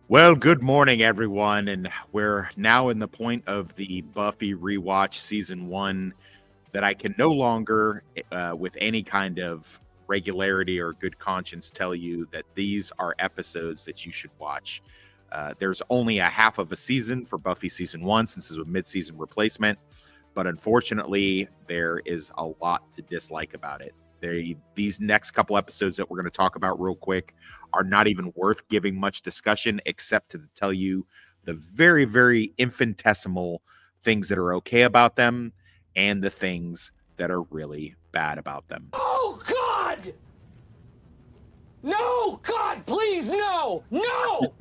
Well, good morning, everyone, and we're now in the point of the Buffy rewatch season one that I can no longer, with any kind of regularity or good conscience, tell you that these are episodes that you should watch. There's only a half of a season for Buffy season one, since this is a mid-season replacement, but unfortunately, there is a lot to dislike about it. These next couple episodes that we're going to talk about real quick are not even worth giving much discussion, except to tell you the very, very infinitesimal things that are okay about them and the things that are really bad about them. Oh, God! No! God, please, no! No!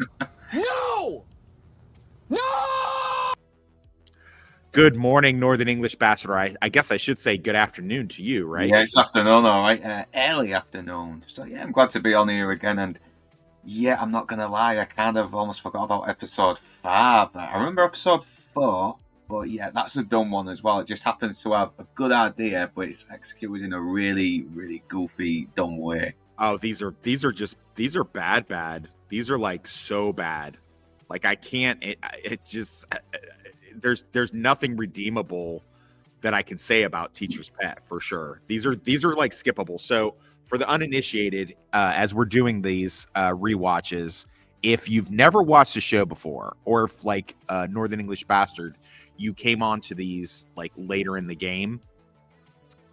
No! No! Good morning, Northern English Bastard. I guess I should say good afternoon to you, right? Yeah, it's afternoon, all right. Early afternoon. So, yeah, I'm glad to be on here again. And, yeah, I'm not going to lie, I kind of almost forgot about episode 5. I remember episode 4, but, yeah, that's a dumb one as well. It just happens to have a good idea, but it's executed in a really, really goofy, dumb way. Oh, these are bad. These are like so bad. Like I can't. It just there's nothing redeemable that I can say about Teacher's Pet for sure. These are like skippable. So for the uninitiated, as we're doing these rewatches, if you've never watched the show before, or if like Northern English Bastard, you came onto these like later in the game,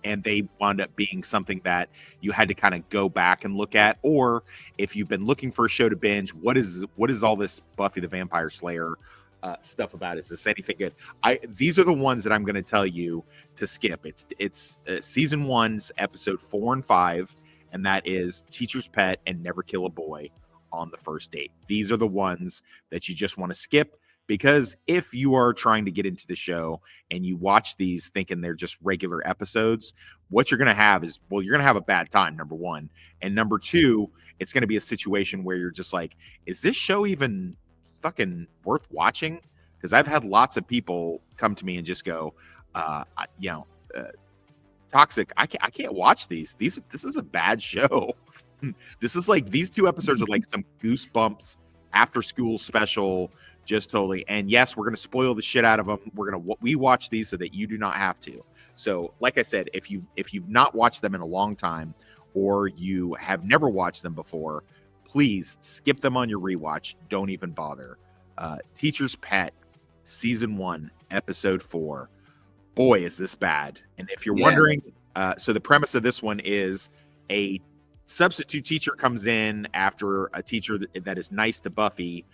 and they wound up being something that you had to kind of go back and look at, or if you've been looking for a show to binge, what is all this Buffy the Vampire Slayer stuff about? Is this anything good? These are the ones that I'm going to tell you to skip. It's season 1's episode 4 and 5, and that is Teacher's Pet and Never Kill a Boy on the First Date. These are the ones that you just want to skip, because if you are trying to get into the show and you watch these thinking they're just regular episodes, what you're going to have is, well, you're going to have a bad time, number one. And number two, it's going to be a situation where you're just like, is this show even fucking worth watching? Because I've had lots of people come to me and just go, Toxic, I can't watch these. This is a bad show. This is like, these 2 episodes are like some Goosebumps after school special. Just totally. And yes, we're going to spoil the shit out of them. We watch these so that you do not have to. So like I said, if you've not watched them in a long time, or you have never watched them before, please skip them on your rewatch. Don't even bother. Teacher's Pet, season 1, episode 4. Boy, is this bad. And if you're wondering, so the premise of this one is a substitute teacher comes in after a teacher that is nice to Buffy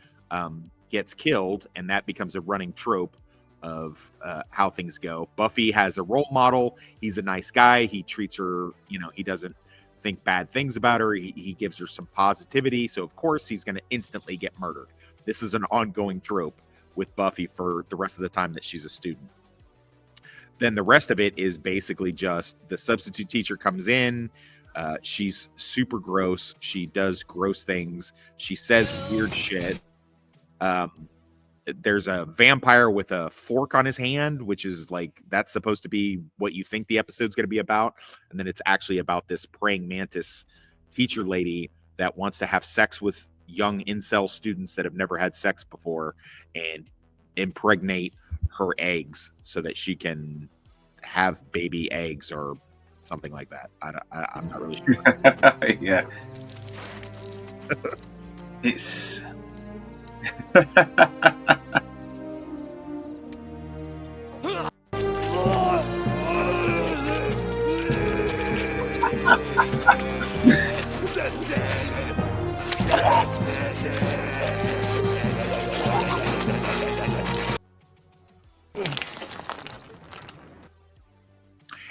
gets killed, and that becomes a running trope of how things go. Buffy has a role model. He's a nice guy. He treats her, he doesn't think bad things about her. He gives her some positivity. So of course he's going to instantly get murdered. This is an ongoing trope with Buffy for the rest of the time that she's a student. Then the rest of it is basically just the substitute teacher comes in. She's super gross. She does gross things. She says weird shit. There's a vampire with a fork on his hand, which is like, that's supposed to be what you think the episode's going to be about. And then it's actually about this praying mantis teacher lady that wants to have sex with young incel students that have never had sex before and impregnate her eggs so that she can have baby eggs or something like that. I'm not really sure. Yeah. It's...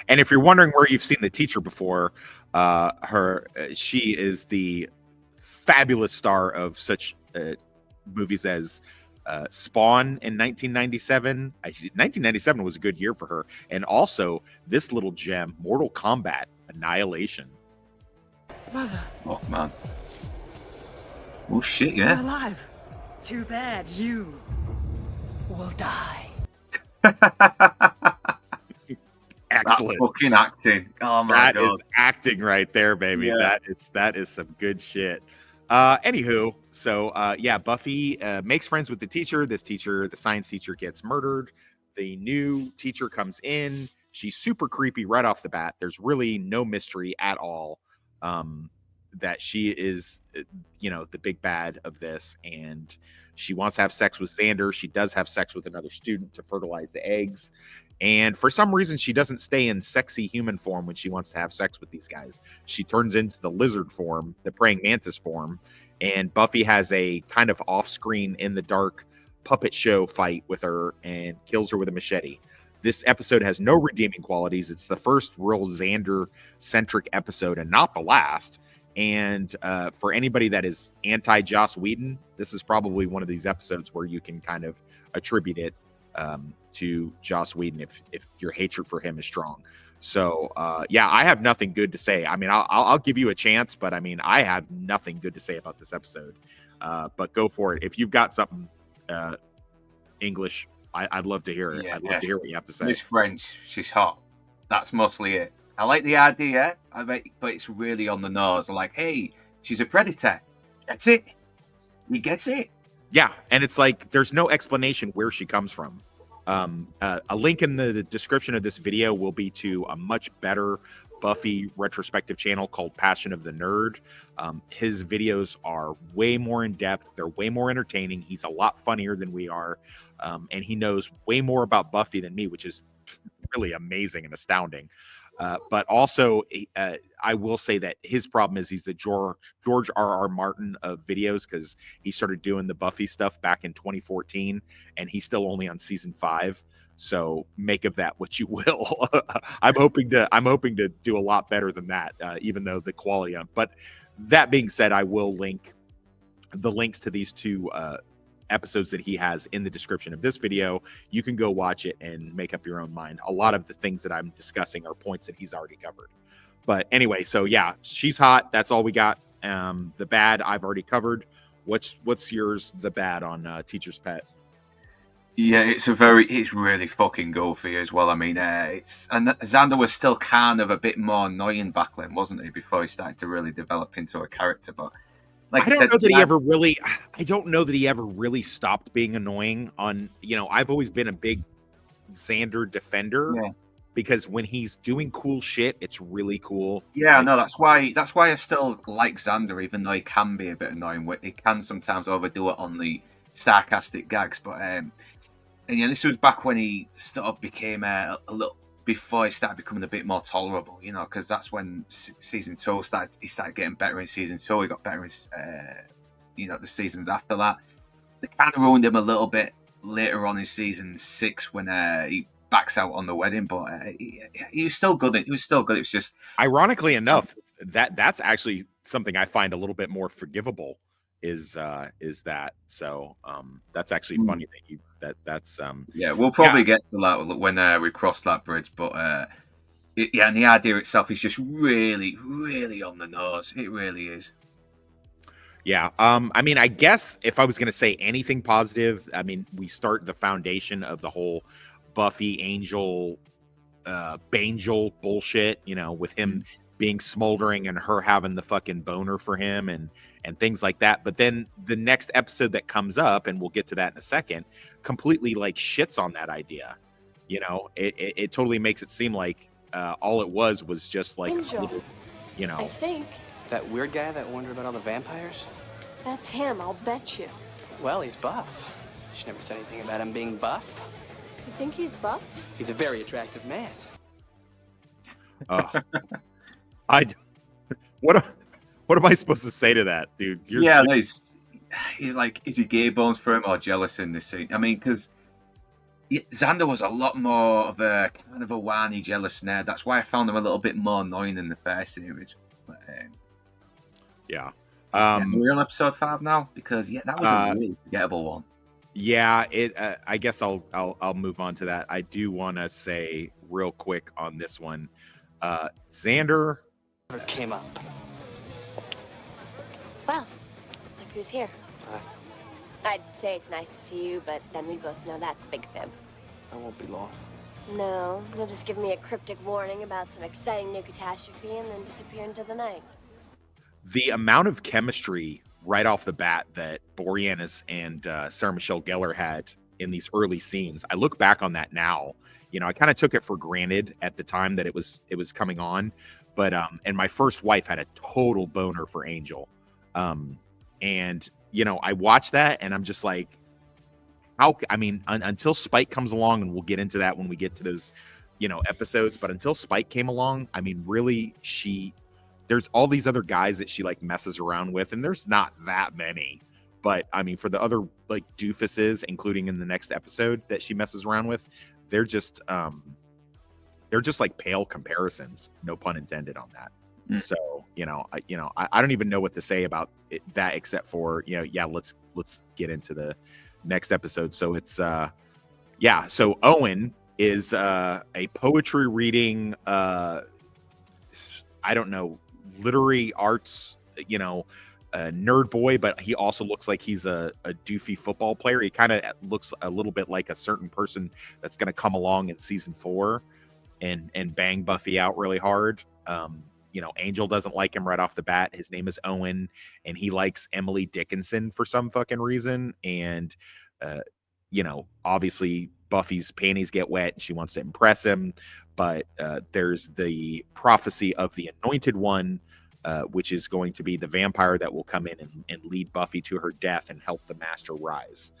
And if you're wondering where you've seen the teacher before, she is the fabulous star of such movies as Spawn in 1997. 1997 was a good year for her. And also this little gem, Mortal Kombat Annihilation. Mother. Oh, man. Oh, shit, yeah. You're alive. Too bad you will die. Excellent. That fucking acting. Oh, my God. That is acting right there, baby. Yeah. That is some good shit. Anywho, so yeah, Buffy makes friends with the teacher. This teacher, the science teacher, gets murdered. The new teacher comes in. She's super creepy right off the bat. There's really no mystery at all that she is, the big bad of this. And she wants to have sex with Xander. She does have sex with another student to fertilize the eggs. And for some reason, she doesn't stay in sexy human form when she wants to have sex with these guys. She turns into the lizard form, the praying mantis form. And Buffy has a kind of off-screen, in the dark puppet show fight with her and kills her with a machete. This episode has no redeeming qualities. It's the first real Xander-centric episode and not the last. And for anybody that is anti-Joss Whedon, this is probably one of these episodes where you can kind of attribute it to Joss Whedon if your hatred for him is strong. So yeah, I have nothing good to say. I mean, I'll give you a chance, but I mean, I have nothing good to say about this episode. But go for it. If you've got something English, I'd love to hear it. Yeah, I'd love to hear what you have to say. Miss French, she's hot. That's mostly it. I like the idea, but it's really on the nose. Like, hey, she's a predator. That's it. He gets it. Yeah, and it's like there's no explanation where she comes from. A link in the description of this video will be to a much better Buffy retrospective channel called Passion of the Nerd. His videos are way more in depth. They're way more entertaining. He's a lot funnier than we are. And he knows way more about Buffy than me, which is really amazing and astounding. But also, I will say that his problem is he's the George R.R. Martin of videos, because he started doing the Buffy stuff back in 2014, and he's still only on season 5. So make of that what you will. I'm hoping to do a lot better than that, even though the quality of. But that being said, I will link the links to these two episodes that he has in the description of this video. You can go watch it and make up your own mind. A lot of the things that I'm discussing are points that he's already covered. But anyway, so yeah, she's hot. That's all we got. The bad I've already covered. What's yours? The bad on Teacher's Pet? Yeah, it's really fucking goofy as well. I mean, and Xander was still kind of a bit more annoying back then, wasn't he? Before he started to really develop into a character, but. Like I don't know that he ever really stopped being annoying. I've always been a big Xander defender, because when he's doing cool shit, it's really cool. Yeah, no, that's why I still like Xander, even though he can be a bit annoying. He can sometimes overdo it on the sarcastic gags, but and yeah, this was back when he sort of became a little. Before he started becoming a bit more tolerable, because that's when season 2 started. He started getting better in season 2. He got better in, the seasons after that. They kind of ruined him a little bit later on in season 6 when he backs out on the wedding. But he was still good. He was still good. It was just, ironically enough, that's actually something I find a little bit more forgivable. Is that so? That's actually funny that's yeah. We'll probably get to that when we cross that bridge, but and the idea itself is just really, really on the nose. It really is. Yeah. I mean, I guess if I was going to say anything positive, I mean, we start the foundation of the whole Buffy Angel Bangel bullshit, with him being smoldering and her having the fucking boner for him and things like that. But then the next episode that comes up, and we'll get to that in a second, completely like shits on that idea. It totally makes it seem like all it was just like, Angel, I think. That weird guy that wondered about all the vampires? That's him, I'll bet you. Well, he's buff. She never said anything about him being buff. You think he's buff? He's a very attractive man. What am I supposed to say to that, dude? He's like, is he gay bones for him or jealous in this scene? I mean, because Xander was a lot more of a kind of a whiny, jealous nerd. That's why I found him a little bit more annoying in the first series. But, we're on episode 5 now, because that was a really forgettable one. Yeah, I guess I'll move on to that. I do want to say real quick on this one, Xander came up. Well, look who's here. I'd say it's nice to see you, but then we both know that's a big fib. I won't be long. No, you'll just give me a cryptic warning about some exciting new catastrophe and then disappear into the night. the amount of chemistry right off the bat that Boreanaz and Sarah Michelle Gellar had in these early scenes, I look back on that now. You know, I kind of took it for granted at the time that it was coming on, but and my first wife had a total boner for Angel, and you know, I watched that and I'm just like, until Spike comes along, and we'll get into that when we get to those, you know, episodes, but until Spike came along, I mean, really, there's all these other guys that she like messes around with, and there's not that many, but I mean, for the other like doofuses, including in the next episode that she messes around with, they're just like pale comparisons, no pun intended on that. So, you know, I don't even know what to say about that except for, you know, yeah, let's get into the next episode. So it's so Owen is a poetry reading, I don't know, literary arts, you know, nerd boy, but he also looks like he's a doofy football player. He kind of looks a little bit like a certain person that's going to come along in season 4 and bang Buffy out really hard. You know, Angel doesn't like him right off the bat. His name is Owen, and he likes Emily Dickinson for some fucking reason. And, you know, obviously Buffy's panties get wet and she wants to impress him. But there's the prophecy of the Anointed One, which is going to be the vampire that will come in and lead Buffy to her death and help the Master rise.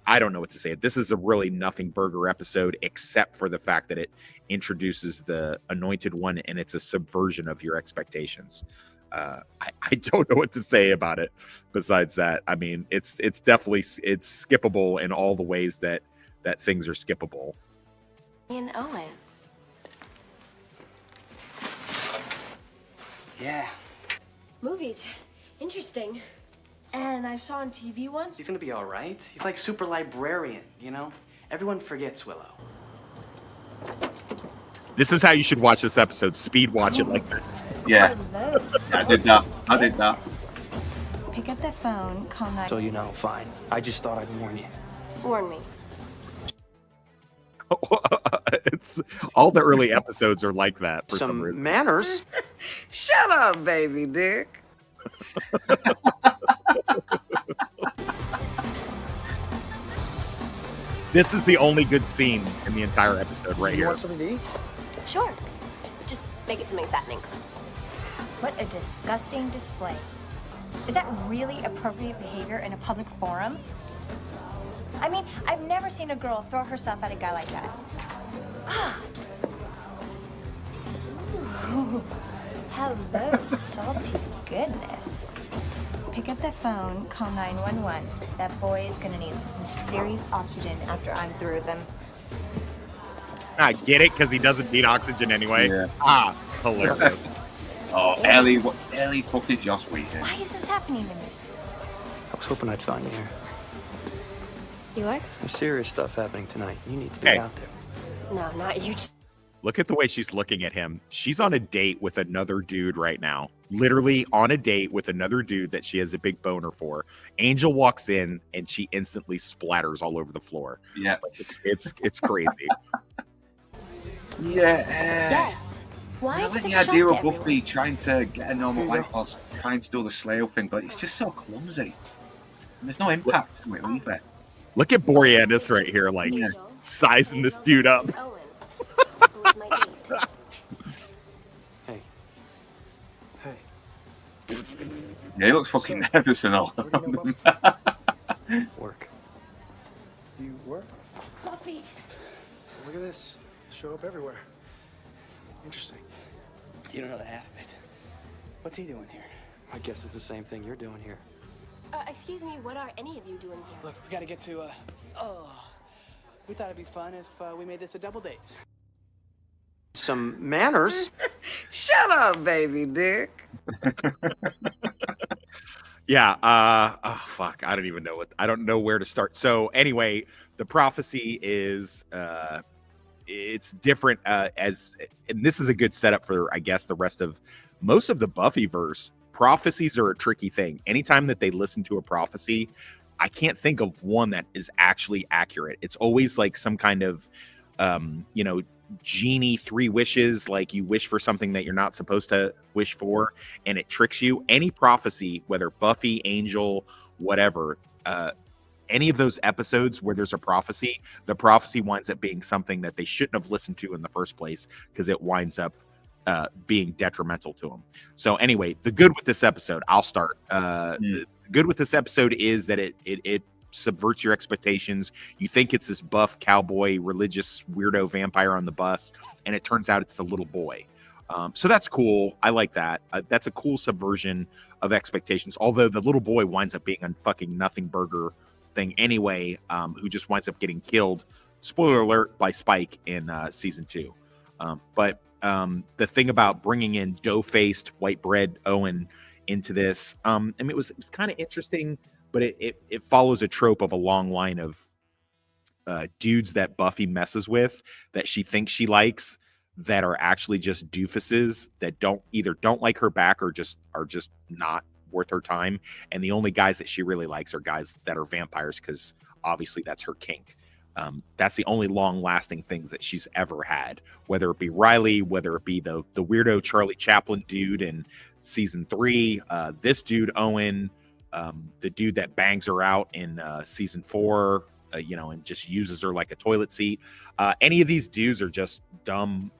I don't know what to say. This is a really nothing burger episode, except for the fact that it introduces the Anointed One, and it's a subversion of your expectations. I don't know what to say about it besides that. I mean, it's definitely skippable in all the ways that things are skippable. And Owen. Yeah. Movies. Interesting. And I saw on TV once. He's gonna be all right. He's like super librarian, you know? Everyone forgets Willow. This is how you should watch this episode. Speed watch it like this. Yeah. I did that. Pick up the phone, call 9. So you know, fine. I just thought I'd warn you. Warn me. It's all the early episodes are like that for some reason. Manners. Shut up, baby dick. This is the only good scene in the entire episode right You here. want something to eat? Sure. Just make it something fattening. What a disgusting display. Is that really appropriate behavior in a public forum? I mean, I've never seen a girl throw herself at a guy like that. Ooh. Hello, salty goodness. Pick up the phone, call 911. That boy is gonna need some serious oxygen after I'm through with him. I get it, because he doesn't need oxygen anyway. Yeah. Hilarious. Oh, Ellie fucking Joss Whedon. Why is this happening to me? I was hoping I'd find you here. You are? There's serious stuff happening tonight. You need to be Hey. out there. No, not you. Look at the way she's looking at him. She's on a date with another dude right now. Literally on a date with another dude that she has a big boner for. Angel walks in and she instantly splatters all over the floor. Yeah. Like, it's crazy. Yeah. Yes. Why I is like this the idea shocked of everyone? Buffy trying to get a normal life whilst trying to do the Slayer thing, but it's just so clumsy. There's no impact to it either. Look at Boreanaz right here, like Yeah. sizing this dude up. Owen. It was my date. Hey. Hey. Yeah, he looks fucking nervous and all. What do you know about work? You work? Buffy. Look at this. Show up everywhere. Interesting. You don't know the half of it. What's he doing here? I guess it's the same thing you're doing here. Excuse me, what are any of you doing here? Look, we gotta get to, we thought it'd be fun if we made this a double date. Some manners. Shut up, baby dick. Yeah. Fuck. I don't know where to start. So anyway, the prophecy is, it's different and this is a good setup for, I guess, the rest of most of the Buffyverse. Prophecies are a tricky thing. Anytime that they listen to a prophecy, I can't think of one that is actually accurate. It's always like some kind of, genie 3 wishes, like you wish for something that you're not supposed to wish for, and it tricks you. Any prophecy, whether Buffy, Angel, whatever, any of those episodes where there's a prophecy, the prophecy winds up being something that they shouldn't have listened to in the first place, because it winds up being detrimental to them. So anyway, the good with this episode, I'll start. The good with this episode is that it subverts your expectations. You think it's this buff cowboy religious weirdo vampire on the bus, and it turns out it's the little boy. So that's cool. I like that. That's a cool subversion of expectations, although the little boy winds up being a fucking nothing burger thing anyway, who just winds up getting killed, spoiler alert, by Spike in season 2. But the thing about bringing in dough-faced white bread Owen into this, I mean, it was kind of interesting, but it follows a trope of a long line of dudes that Buffy messes with, that she thinks she likes, that are actually just doofuses that don't like her back, or are just not worth her time. And the only guys that she really likes are guys that are vampires, because obviously that's her kink. That's the only long-lasting things that she's ever had, whether it be Riley, whether it be the weirdo Charlie Chaplin dude in season 3, this dude Owen, the dude that bangs her out in season 4, and just uses her like a toilet seat. Any of these dudes are just dumb,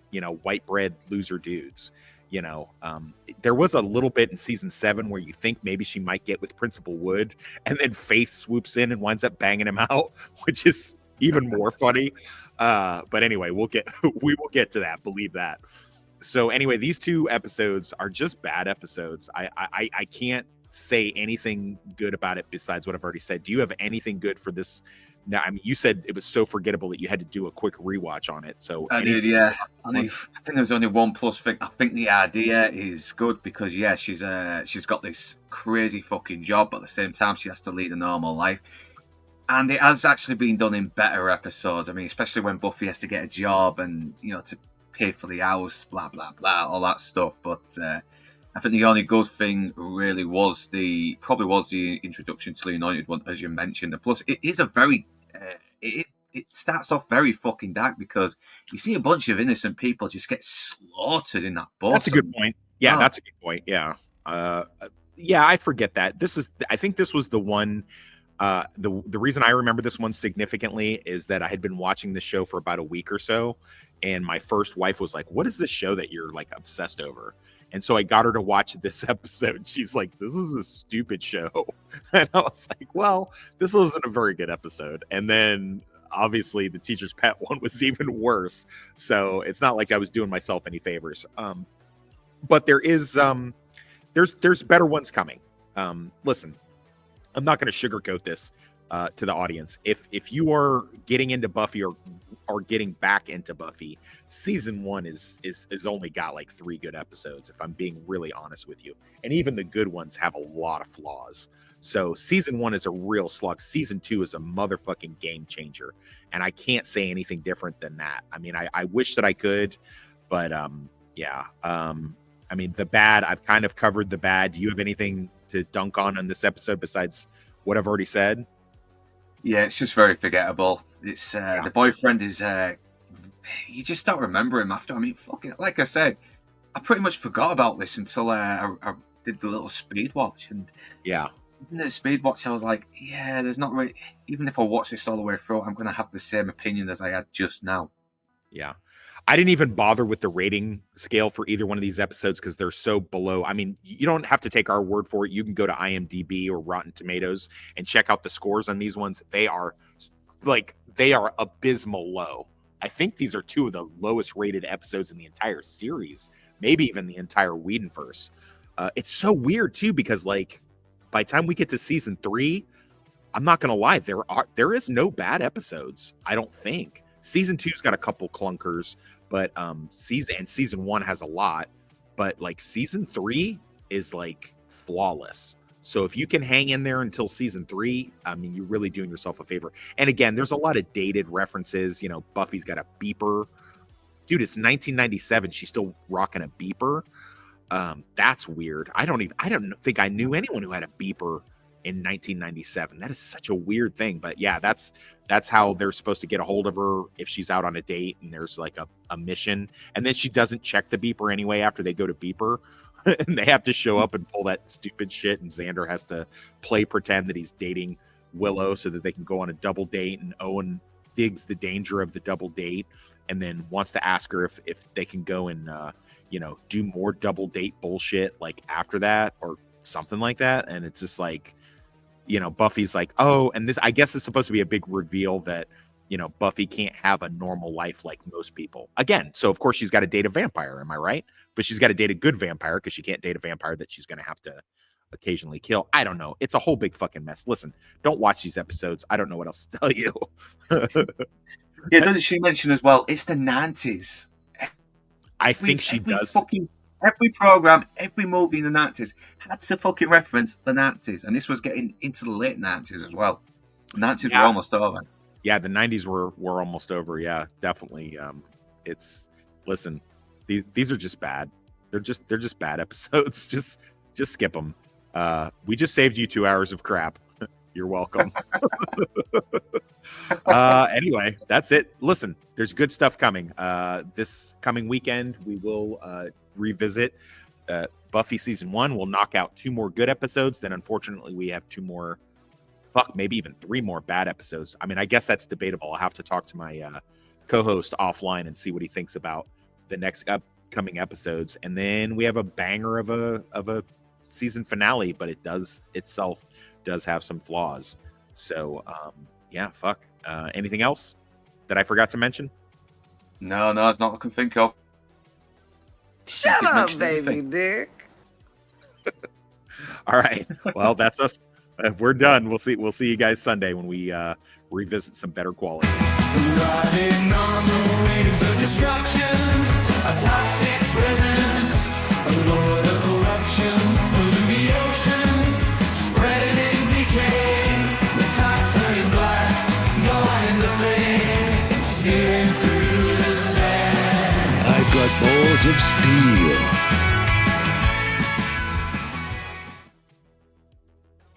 white bread loser dudes. There was a little bit in season 7 where you think maybe she might get with Principal Wood, and then Faith swoops in and winds up banging him out, which is even more funny. But anyway, we will get to that. Believe that. So anyway, these 2 episodes are just bad episodes. I can't say anything good about it besides what I've already said. Do you have anything good for this? Now, I mean, you said it was so forgettable that you had to do a quick rewatch on it. So I did, yeah. I think there's only one plus thing. I think the idea is good because, yeah, she's got this crazy fucking job, but at the same time, she has to lead a normal life. And it has actually been done in better episodes. I mean, especially when Buffy has to get a job and, to pay for the house, blah, blah, blah, all that stuff. But I think the only good thing really was the introduction to the Anointed One, as you mentioned. And plus, it is a very, it starts off very fucking dark because you see a bunch of innocent people just get slaughtered in that bus. That's a good point. Yeah, that's a good point. Yeah. Yeah, I forget that. I think this was the one. The reason I remember this one significantly is that I had been watching the show for about a week or so, and my first wife was like, "What is this show that you're like obsessed over?" And so I got her to watch this episode. She's like, "This is a stupid show," and I was like, "Well, this wasn't a very good episode." And then obviously the Teacher's Pet one was even worse. So it's not like I was doing myself any favors. But there is there's better ones coming. Listen. I'm not going to sugarcoat this to the audience. If you are getting into Buffy or getting back into Buffy, season 1 is only got like 3 good episodes, if I'm being really honest with you. And even the good ones have a lot of flaws. So season 1 is a real slug. Season 2 is a motherfucking game changer. And I can't say anything different than that. I mean, I wish that I could, but yeah. I mean, the bad, I've kind of covered the bad. Do you have anything to dunk on this episode besides what I've already said? Yeah, it's just very forgettable. It's the boyfriend is you just don't remember him after. I mean, fuck it. Like I said, I pretty much forgot about this until I did the little speed watch, and yeah, in the speed watch, I was like, yeah, there's not really. Even if I watch this all the way through, I'm gonna have the same opinion as I had just now. Yeah. I didn't even bother with the rating scale for either one of these episodes because they're so below. I mean, you don't have to take our word for it. You can go to IMDb or Rotten Tomatoes and check out the scores on these ones. They are abysmal low. I think these are 2 of the lowest rated episodes in the entire series, maybe even the entire Whedonverse. It's so weird too, because like by the time we get to season 3, I'm not gonna lie, there is no bad episodes. I don't think. Season 2's got a couple clunkers, but season 1 has a lot, but like season 3 is like flawless. So if you can hang in there until season 3, I mean, you're really doing yourself a favor. And again, there's a lot of dated references. Buffy's got a beeper. Dude, it's 1997. She's still rocking a beeper. That's weird. I don't think I knew anyone who had a beeper in 1997. That is such a weird thing, but yeah, that's how they're supposed to get a hold of her if she's out on a date and there's like a mission, and then she doesn't check the beeper anyway after they go to beeper. And they have to show up and pull that stupid shit, and Xander has to pretend that he's dating Willow so that they can go on a double date, and Owen digs the danger of the double date and then wants to ask her if they can go and do more double date bullshit like after that or something like that. And it's just like, Buffy's like, oh, and this, I guess, is supposed to be a big reveal that Buffy can't have a normal life like most people again. So of course she's got to date a vampire, am I right? But she's got to date a good vampire because she can't date a vampire that she's going to have to occasionally kill. I don't know. It's a whole big fucking mess. Listen, don't watch these episodes. I don't know what else to tell you. Yeah, doesn't she mention as well? It's the 90s. I think she does. Every program, every movie in the 90s had to fucking reference the 90s, and this was getting into the late 90s as well. The 90s were almost over. Yeah, the 90s were almost over. Yeah, definitely. Listen, these are just bad. They're just bad episodes. Just skip them. We just saved you 2 hours of crap. You're welcome. Anyway, that's it. Listen, there's good stuff coming. This coming weekend, we will revisit Buffy season 1. We'll knock out 2 more good episodes. Then, unfortunately, we have 2 more. Maybe even 3 more bad episodes. I mean, I guess that's debatable. I'll have to talk to my co-host offline and see what he thinks about the next upcoming episodes. And then we have a banger of a season finale, but it does have some flaws. So anything else that I forgot to mention? No, it's not what I can think of. Shut up, baby Dick. All right. Well, that's us. We're done. We'll see you guys Sunday when we revisit some better quality. Riding on the waves of destruction, a toxic presence, a lord of corruption, polluting the ocean, spreading in decay, the toxin black, going the pain, searing through the sand. I've got balls of steel.